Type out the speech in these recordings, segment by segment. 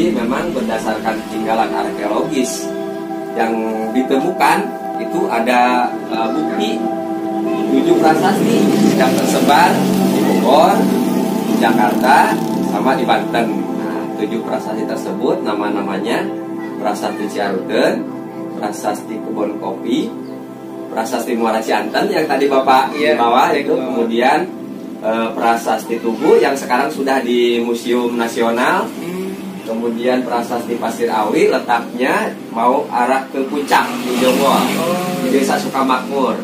Jadi memang berdasarkan tinggalan arkeologis yang ditemukan itu ada bukti 7 prasasti yang tersebar di Bogor, di Jakarta, sama di Banten. Nah, 7 prasasti tersebut nama-namanya Prasasti Ciaruten, Prasasti Kebon Kopi, Prasasti Muara Cianten yang tadi Bapak bawa itu, kemudian Prasasti Tugu yang sekarang sudah di Museum Nasional, kemudian Prasasti Pasir Awi letaknya mau arah ke puncak di Jonggol, di Desa Sukamakmur.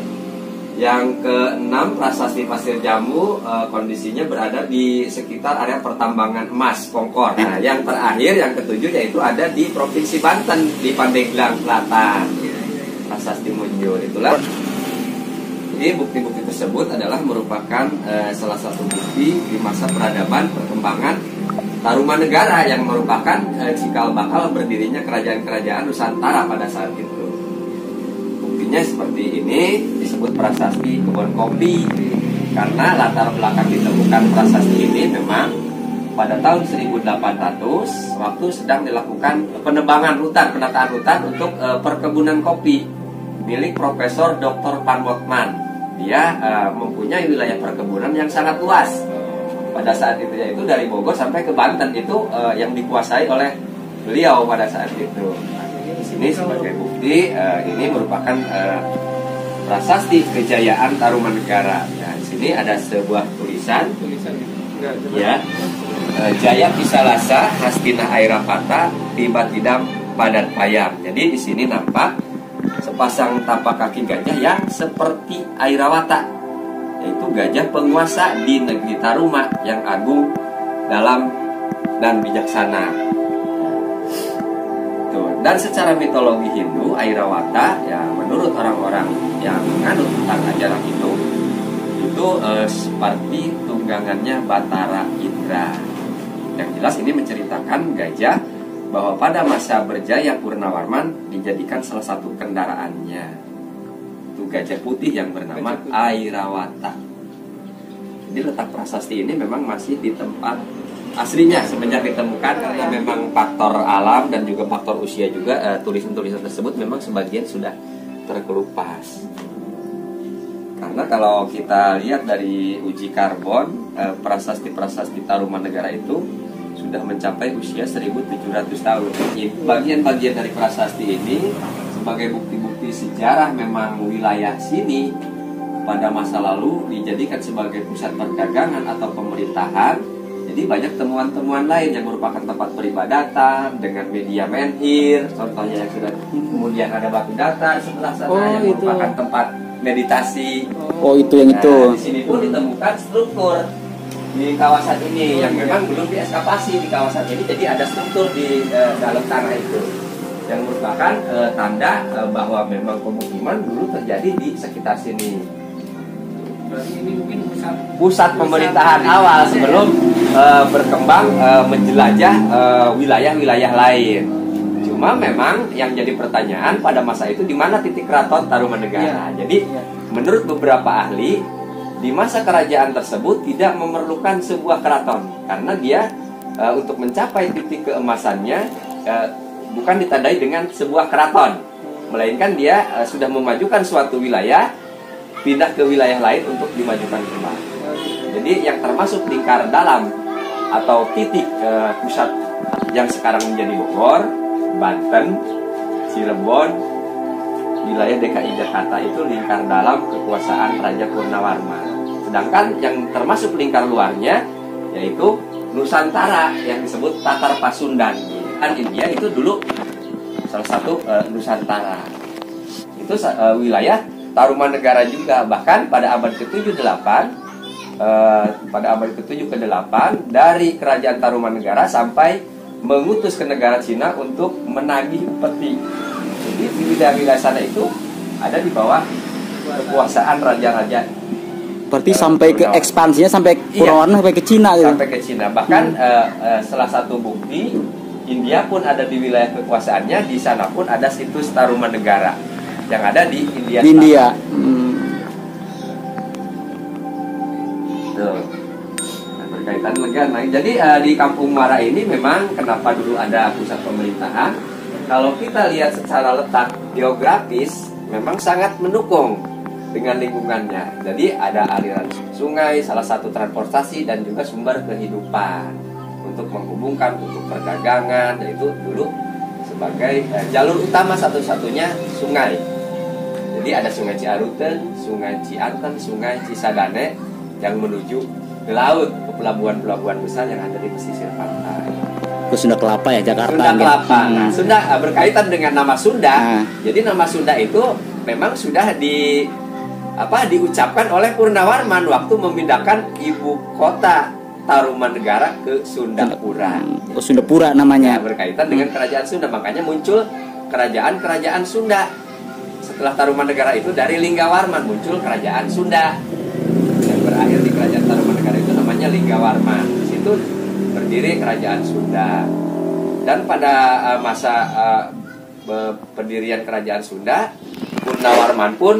Yang ke-6 Prasasti Pasir Jambu, kondisinya berada di sekitar area pertambangan emas Pongkor. Nah, yang terakhir yang ke-7 yaitu ada di Provinsi Banten di Pandeglang Selatan, Prasasti Munjul. Itulah. Jadi bukti-bukti tersebut adalah merupakan salah satu bukti di masa peradaban perkembangan Tarumanegara yang merupakan cikal bakal berdirinya kerajaan-kerajaan Nusantara pada saat itu. Buktinya seperti ini, disebut Prasasti Kebon Kopi karena latar belakang ditemukan prasasti ini memang pada tahun 1800 waktu sedang dilakukan penebangan hutan, penataan hutan untuk perkebunan kopi milik Profesor Dr. Van Botman. Dia mempunyai wilayah perkebunan yang sangat luas. Pada saat itu yaitu dari Bogor sampai ke Banten itu yang dikuasai oleh beliau pada saat itu. Ini sebagai bukti ini merupakan prasasti kejayaan Tarumanegara. Nah, di sini ada sebuah tulisan ya, Jaya Pisalasa Hastina Airavata Tiba Tidam Padat Payam. Jadi di sini nampak sepasang tapak kaki gajah yang seperti Airawata, yaitu gajah penguasa di negeri Taruma yang agung, dalam dan bijaksana. Dan secara mitologi Hindu, Airawata ya menurut orang-orang yang menganut tentang ajaran itu seperti tunggangannya Batara Indra. Yang jelas ini menceritakan gajah bahwa pada masa berjaya Purnawarman dijadikan salah satu kendaraannya itu gajah putih yang bernama Airawata. Jadi letak prasasti ini memang masih di tempat aslinya semenjak ditemukan, karena memang faktor alam dan juga faktor usia juga tulisan-tulisan tersebut memang sebagian sudah terkelupas. Karena kalau kita lihat dari uji karbon, prasasti-prasasti Tarumanegara itu sudah mencapai usia 1700 tahun. Bagian-bagian dari prasasti ini sebagai bukti-bukti sejarah memang wilayah sini pada masa lalu dijadikan sebagai pusat perdagangan atau pemerintahan. Jadi banyak temuan-temuan lain yang merupakan tempat peribadatan dengan media menhir, contohnya yang sudah, kemudian ada batu datar sebelah sana yang merupakan tempat meditasi. Itu yang itu. Di sini pun ditemukan struktur di kawasan ini yang memang belum diekskavasi di kawasan ini, jadi ada struktur di dalam tanah itu yang merupakan tanda bahwa memang pemukiman dulu terjadi di sekitar sini. Ini mungkin pusat pemerintahan awal sebelum berkembang menjelajah wilayah-wilayah lain. Cuma memang yang jadi pertanyaan pada masa itu di mana titik keraton Tarumanegara. Jadi menurut beberapa ahli di masa kerajaan tersebut tidak memerlukan sebuah keraton karena dia untuk mencapai titik keemasannya bukan ditandai dengan sebuah keraton, melainkan dia sudah memajukan suatu wilayah pindah ke wilayah lain untuk dimajukan kembali. Jadi yang termasuk lingkar dalam atau titik pusat yang sekarang menjadi Bogor, Banten, Cirebon, wilayah DKI Jakarta itu lingkar dalam kekuasaan Raja Purnawarman. Sedangkan yang termasuk lingkar luarnya yaitu Nusantara yang disebut Tatar Pasundan. Dan India itu dulu salah satu Nusantara. Itu wilayah Tarumanegara juga. Bahkan pada abad ke-7 ke-8 dari kerajaan Tarumanegara sampai mengutus ke negara Cina untuk menagih upeti. Jadi di wilayah sana itu ada di bawah kekuasaan raja-raja. Berarti sampai ke ekspansinya sampai Purnawarman sampai ke Cina gitu. Sampai ke Cina. Bahkan salah satu bukti India pun ada di wilayah kekuasaannya. Di sana pun ada situs Tarumanegara yang ada di India. Tuh. Nah, berkaitan dengan lagi. Jadi di Kampung Muara ini memang kenapa dulu ada pusat pemerintahan? Kalau kita lihat secara letak geografis, memang sangat mendukung dengan lingkungannya. Jadi ada aliran sungai, salah satu transportasi dan juga sumber kehidupan untuk menghubungkan, untuk perdagangan. Dan itu dulu sebagai jalur utama satu-satunya sungai. Jadi ada Sungai Ciaruten, Sungai Cianten, Sungai Cisadane yang menuju ke laut, ke pelabuhan-pelabuhan besar yang ada di pesisir pantai. Ke Sunda Kelapa ya, Jakarta. Sunda Kelapa. Nah, Hmm. Sunda berkaitan dengan nama Sunda. Nah. Jadi nama Sunda itu memang sudah diucapkan oleh Purnawarman waktu memindahkan ibu kota Tarumanegara ke Sundapura. Oh, Sundapura namanya. Berkaitan dengan kerajaan Sunda, makanya muncul kerajaan-kerajaan Sunda. Setelah Tarumanegara itu dari Linggawarman muncul kerajaan Sunda. Yang berakhir di kerajaan Tarumanegara itu namanya Linggawarman. Di situ berdiri kerajaan Sunda. Dan pada masa pendirian kerajaan Sunda, Purnawarman pun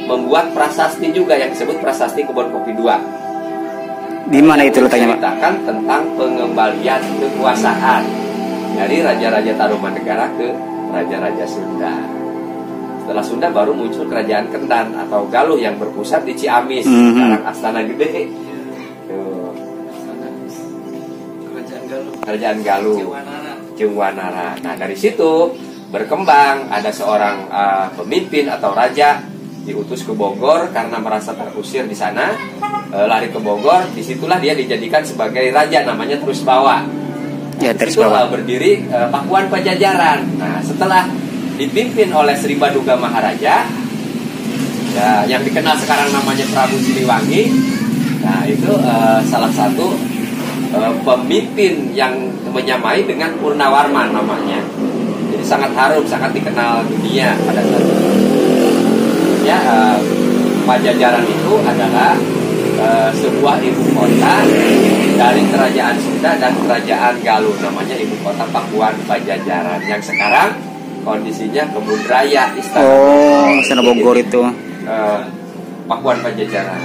membuat prasasti juga yang disebut Prasasti Kebon Kopi II. Di mana itu letaknya, Pak? Menceritakan tentang pengembalian kekuasaan dari raja-raja Tarumanegara ke raja-raja Sunda. Setelah Sunda baru muncul kerajaan Kendan atau Galuh yang berpusat di Ciamis, sekarang Astana Gede. Tuh. Kerajaan Galuh, Jungwanara. Nah dari situ berkembang, ada seorang pemimpin atau raja diutus ke Bogor karena merasa terusir di sana, lari ke Bogor. Disitulah dia dijadikan sebagai raja, namanya Trusbawa. Ya, Trusbawa berdiri Pakuan Pajajaran. Nah setelah dipimpin oleh Sri Baduga Maharaja, ya, yang dikenal sekarang namanya Prabu Siliwangi. Nah itu salah satu pemimpin yang menyamai dengan Purnawarman namanya. Jadi sangat harum, sangat dikenal dunia pada saat itu. Ya, Pajajaran itu adalah sebuah ibu kota dari kerajaan Sunda dan kerajaan Galuh, namanya ibu kota Pakuan Pajajaran, yang sekarang kondisinya Kebun Raya Istana. Oh, Istana Bogor itu. Pakuan Pajajaran.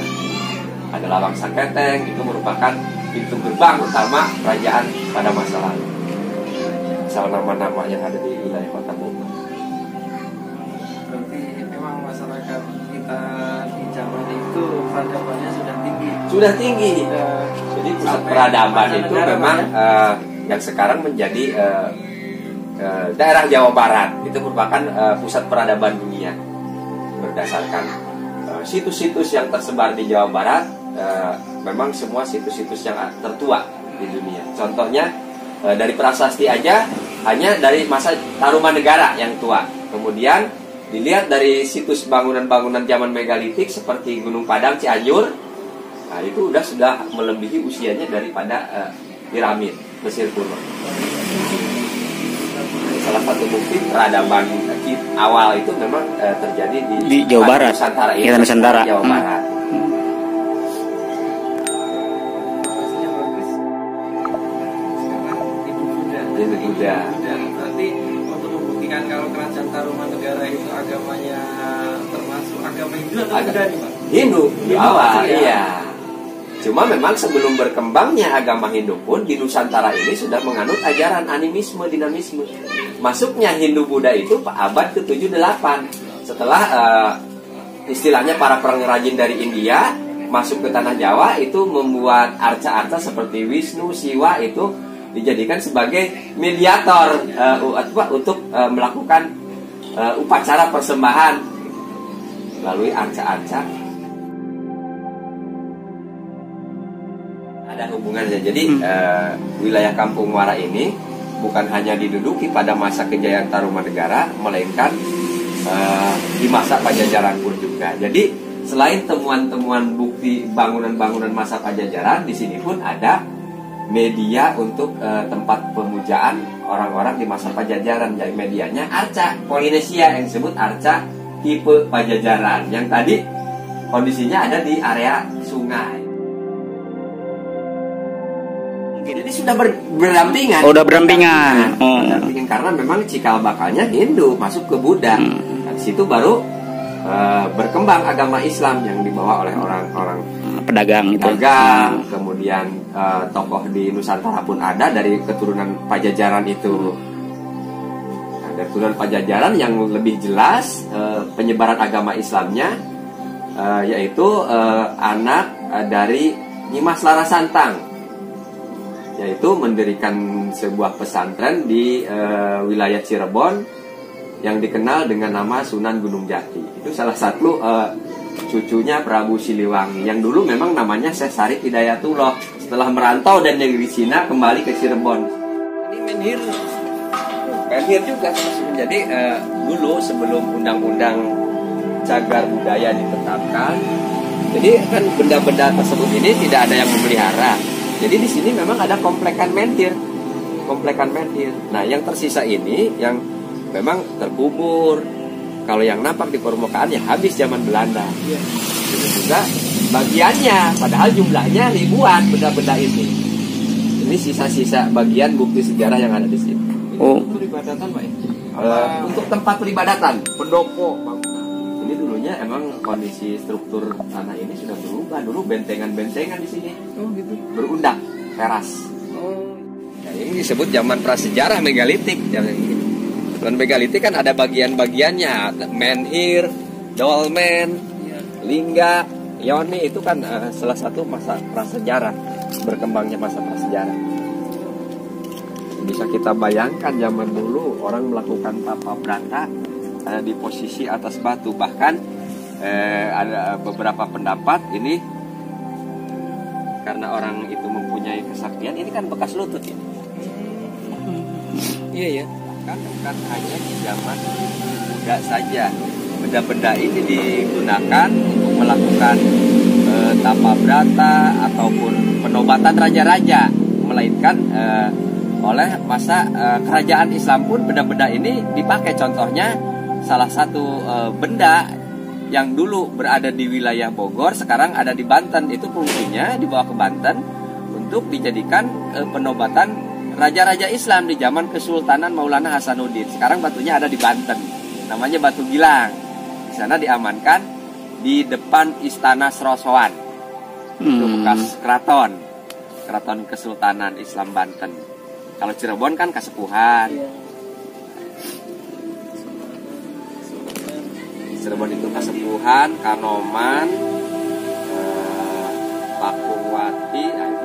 Ada Lawang Saketeng, itu merupakan pintu gerbang utama kerajaan pada masa lalu. Asal nama-nama yang ada di wilayah kota Bogor. Berarti memang masyarakat kita di zaman itu peradabannya sudah tinggi. Sudah tinggi. Jadi pusat peradaban itu memang yang sekarang menjadi daerah Jawa Barat itu merupakan pusat peradaban dunia berdasarkan situs-situs yang tersebar di Jawa Barat. Memang semua situs-situs yang tertua di dunia. Contohnya dari prasasti aja hanya dari masa Tarumanegara yang tua. Kemudian dilihat dari situs bangunan-bangunan zaman megalitik seperti Gunung Padang, Cianjur. Nah itu sudah melebihi usianya daripada piramid Mesir kuno. Salah satu bukti peradaban awal itu memang terjadi di Jawa Barat, Nusantara, ya, Nusantara. Jawa Barat. Ibu Buddha. Dan berarti untuk membuktikan kalau kerajaan Tarumanegara itu agamanya termasuk agama Hindu atau Buddha nih, Pak? Hindu di awal, ya. iya. Cuma memang sebelum berkembangnya agama Hindu pun di Nusantara ini sudah menganut ajaran animisme, dinamisme. Masuknya Hindu-Buddha itu abad ke-7-8. Setelah istilahnya para pengrajin dari India masuk ke tanah Jawa, itu membuat arca-arca seperti Wisnu, Siwa itu dijadikan sebagai mediator untuk melakukan upacara persembahan melalui arca-arca. Ada hubungannya. Jadi wilayah Kampung Muara ini bukan hanya diduduki pada masa kejayaan Tarumanegara, melainkan di masa Pajajaran pun juga. Jadi selain temuan-temuan bukti bangunan-bangunan masa Pajajaran, di sini pun ada media untuk tempat pemujaan orang-orang di masa Pajajaran. Jadi medianya arca Polinesia yang disebut arca tipe Pajajaran, yang tadi kondisinya ada di area sungai. Jadi sudah berdampingan. Oh, udah berdampingan. Berdampingan karena memang cikal bakalnya Hindu masuk ke Buddha. Di situ baru berkembang agama Islam yang dibawa oleh orang-orang pedagang itu. Pedagang, kemudian tokoh di Nusantara pun ada dari keturunan Pajajaran itu. Nah, dari keturunan Pajajaran yang lebih jelas penyebaran agama Islamnya yaitu anak dari Nyimas Larasantang, yaitu mendirikan sebuah pesantren di wilayah Cirebon yang dikenal dengan nama Sunan Gunung Jati. Itu salah satu cucunya Prabu Siliwangi yang dulu memang namanya Syekh Sarif Hidayatullah. Setelah merantau dan negeri Cina kembali ke Cirebon. Ini menhir juga. Jadi dulu sebelum undang-undang cagar budaya ditetapkan, jadi kan benda-benda tersebut ini tidak ada yang memelihara. Jadi di sini memang ada komplekan menhir. Nah, yang tersisa ini yang memang terkubur. Kalau yang nampak di permukaan ya habis zaman Belanda. Itu juga bagiannya, padahal jumlahnya ribuan benda-benda ini. Ini sisa-sisa bagian bukti sejarah yang ada di sini. Oh. Untuk peribadatan, Pak. Untuk tempat peribadatan, pendopo. Ini dulunya emang kondisi struktur tanah ini sudah berubah. Dulu bentengan-bentengan di sini. Oh, gitu. Berundak, teras. Oh. Nah, ini disebut zaman prasejarah megalitik. Dan megalitik kan ada bagian-bagiannya, menhir, dolmen, lingga, yoni, itu kan salah satu masa prasejarah, berkembangnya masa prasejarah. Bisa kita bayangkan zaman dulu orang melakukan tapa brata di posisi atas batu, bahkan ada beberapa pendapat ini karena orang itu mempunyai kesaktian, ini kan bekas lutut ini. Iya ya. Kan bukan hanya di zaman Buddha saja, benda-benda ini digunakan untuk melakukan tapa brata ataupun penobatan raja-raja, melainkan oleh masa kerajaan Islam pun benda-benda ini dipakai. Contohnya salah satu benda yang dulu berada di wilayah Bogor sekarang ada di Banten, itu fungsinya dibawa ke Banten untuk dijadikan penobatan raja-raja Islam di zaman Kesultanan Maulana Hasanuddin. Sekarang batunya ada di Banten, namanya Batu Gilang. Di sana diamankan di depan Istana Srosoan. Itu bekas keraton Kesultanan Islam Banten. Kalau Cirebon kan Kasepuhan. Cirebon itu Kasepuhan, Kanoman, Pakungwati.